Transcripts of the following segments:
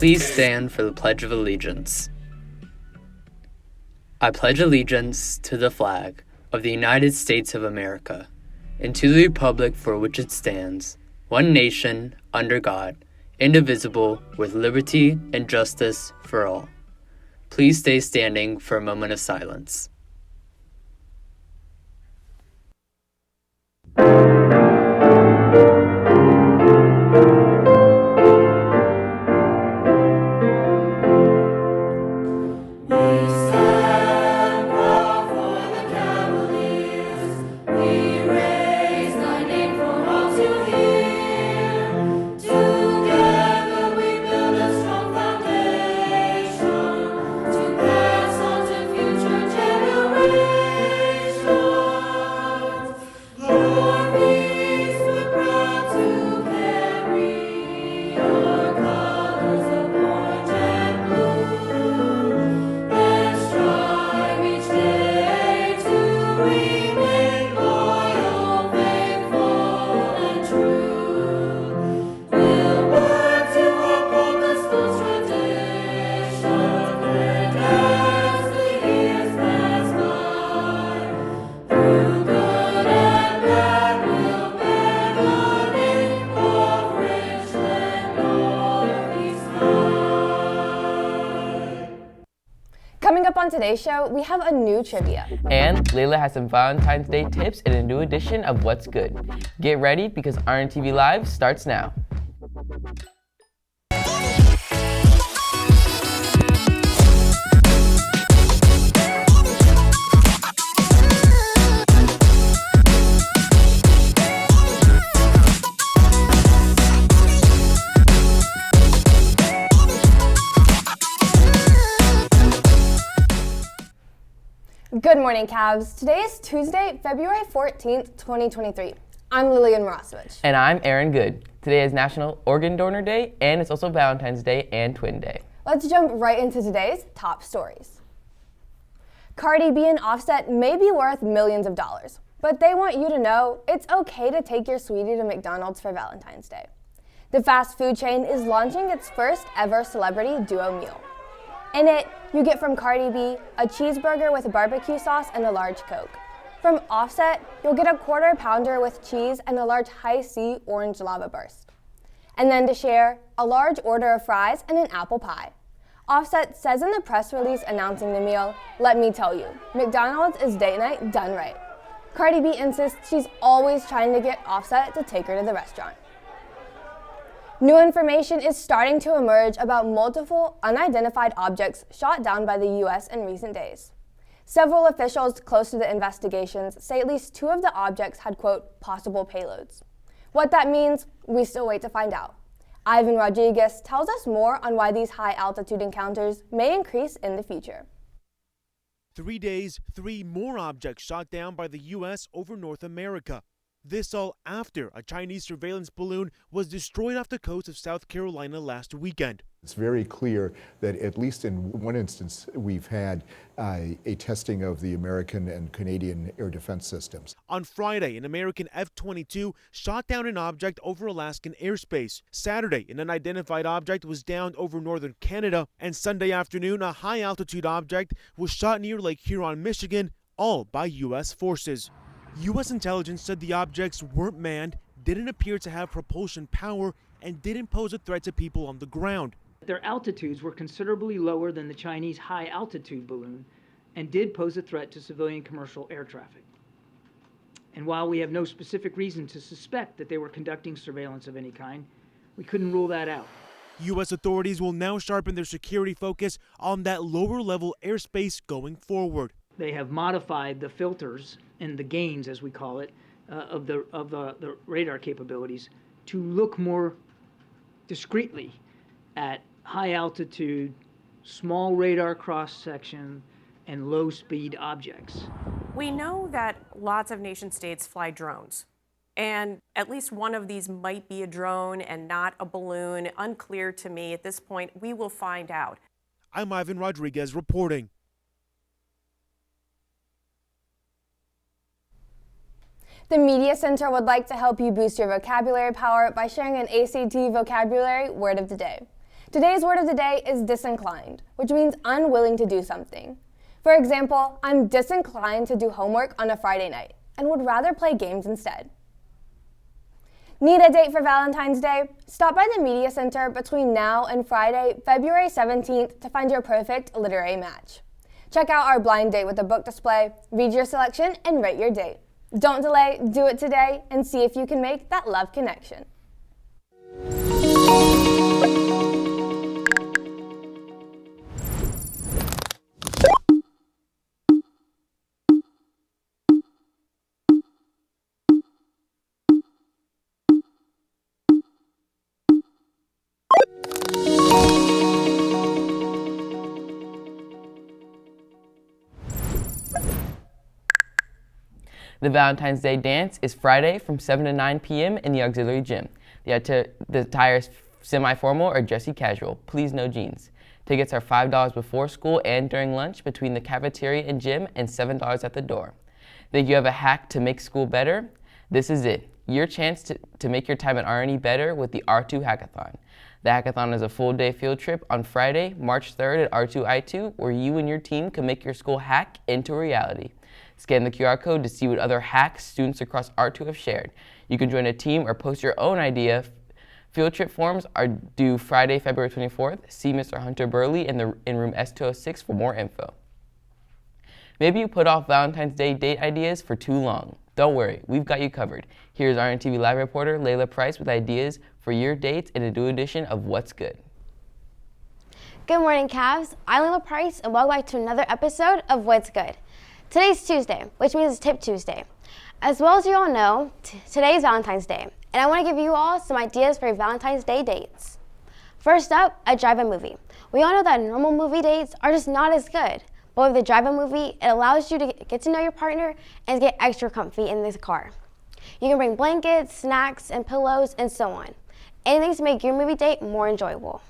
Please stand for the Pledge of Allegiance. I pledge allegiance to the flag of the United States of America and to the republic for which it stands, one nation, under God, indivisible, with liberty and justice for all. Please stay standing for a moment of silence. Coming up on today's show, we have a new trivia. And Layla has some Valentine's Day tips in a new edition of What's Good. Get ready because RNE-TV Live starts now. Good morning, Cavs. Today is Tuesday, February 14th, 2023. I'm Lillian Morosowicz. And I'm Aaron Good. Today is National Organ Donor Day, and it's also Valentine's Day and Twin Day. Let's jump right into today's top stories. Cardi B and Offset may be worth millions of dollars, but they want you to know it's okay to take your sweetie to McDonald's for Valentine's Day. The fast food chain is launching its first ever celebrity duo meal. In it, you get from Cardi B a cheeseburger with barbecue sauce and a large Coke. From Offset, you'll get a quarter pounder with cheese and a large high-C orange lava burst. And then to share, a large order of fries and an apple pie. Offset says in the press release announcing the meal, "Let me tell you, McDonald's is date night done right." Cardi B insists she's always trying to get Offset to take her to the restaurant. New information is starting to emerge about multiple unidentified objects shot down by the U.S. in recent days. Several officials close to the investigations say at least two of the objects had, quote, possible payloads. What that means, we still wait to find out. Ivan Rodriguez tells us more on why these high-altitude encounters may increase in the future. 3 days, 3 more objects shot down by the U.S. over North America. This all after a Chinese surveillance balloon was destroyed off the coast of South Carolina last weekend. It's very clear that at least in one instance, we've had a testing of the American and Canadian air defense systems. On Friday, an American F-22 shot down an object over Alaskan airspace. Saturday, an unidentified object was downed over northern Canada. And Sunday afternoon, a high-altitude object was shot near Lake Huron, Michigan, all by U.S. forces. U.S. intelligence said the objects weren't manned, didn't appear to have propulsion power, and didn't pose a threat to people on the ground. Their altitudes were considerably lower than the Chinese high-altitude balloon and did pose a threat to civilian commercial air traffic. And while we have no specific reason to suspect that they were conducting surveillance of any kind, we couldn't rule that out. U.S. authorities will now sharpen their security focus on that lower-level airspace going forward. They have modified the filters and the gains, as we call it, of the radar capabilities to look more discreetly at high altitude, small radar cross section, and low speed objects. We know that lots of nation states fly drones, and at least one of these might be a drone and not a balloon. Unclear to me at this point. We will find out. I'm Ivan Rodriguez reporting. The Media Center would like to help you boost your vocabulary power by sharing an ACT vocabulary word of the day. Today's word of the day is disinclined, which means unwilling to do something. For example, I'm disinclined to do homework on a Friday night and would rather play games instead. Need a date for Valentine's Day? Stop by the Media Center between now and Friday, February 17th to find your perfect literary match. Check out our blind date with a book display, read your selection, and rate your date. Don't delay, do it today, and see if you can make that love connection. The Valentine's Day dance is Friday from 7 to 9 p.m. in the auxiliary gym. The attire is semi-formal or dressy casual. Please no jeans. Tickets are $5 before school and during lunch between the cafeteria and gym, and $7 at the door. Think you have a hack to make school better? This is it. Your chance to make your time at RNE better with the R2 Hackathon. The hackathon is a full-day field trip on Friday, March 3rd at R2I2, where you and your team can make your school hack into a reality. Scan the QR code to see what other hacks students across R2 have shared. You can join a team or post your own idea. Field trip forms are due Friday, February 24th. See Mr. Hunter Burley in room S206 for more info. Maybe you put off Valentine's Day date ideas for too long. Don't worry, we've got you covered. Here's RNE-TV Live reporter Layla Price with ideas for your dates in a new edition of What's Good. Good morning, Cavs. I'm Layla Price, and welcome back to another episode of What's Good. Today's Tuesday, which means it's Tip Tuesday. As well as you all know, today is Valentine's Day, and I want to give you all some ideas for your Valentine's Day dates. First up, a drive-in movie. We all know that normal movie dates are just not as good, but with the drive-in movie, it allows you to get to know your partner and get extra comfy in this car. You can bring blankets, snacks, and pillows, and so on. Anything to make your movie date more enjoyable.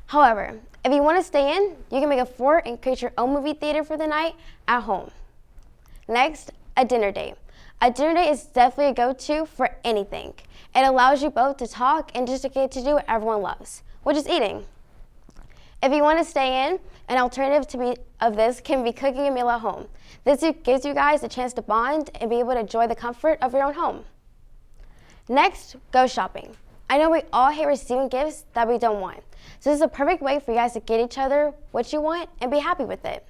However, if you want to stay in, you can make a fort and create your own movie theater for the night at home. Next, a dinner date. A dinner date is definitely a go-to for anything. It allows you both to talk and just to get to do what everyone loves, which is eating. If you want to stay in, an alternative of this can be cooking a meal at home. This gives you guys a chance to bond and be able to enjoy the comfort of your own home. Next, go shopping. I know we all hate receiving gifts that we don't want, so this is a perfect way for you guys to get each other what you want and be happy with it.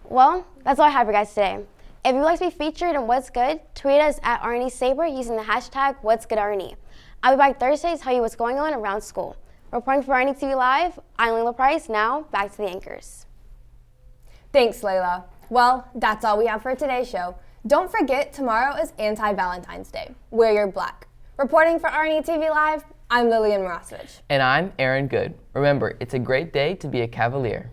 Well, that's all I have for you guys today. If you'd like to be featured in What's Good, tweet us at RNE-Saber using the hashtag What'sGoodRNE. I'll be back Thursday to tell you what's going on around school. Reporting for RNE-TV Live, I'm Layla Price. Now, back to the anchors. Thanks, Layla. Well, that's all we have for today's show. Don't forget, tomorrow is Anti-Valentine's Day. Wear your black. Reporting for RNE-TV Live, I'm Lillian Morosevich. And I'm Aaron Good. Remember, it's a great day to be a Cavalier.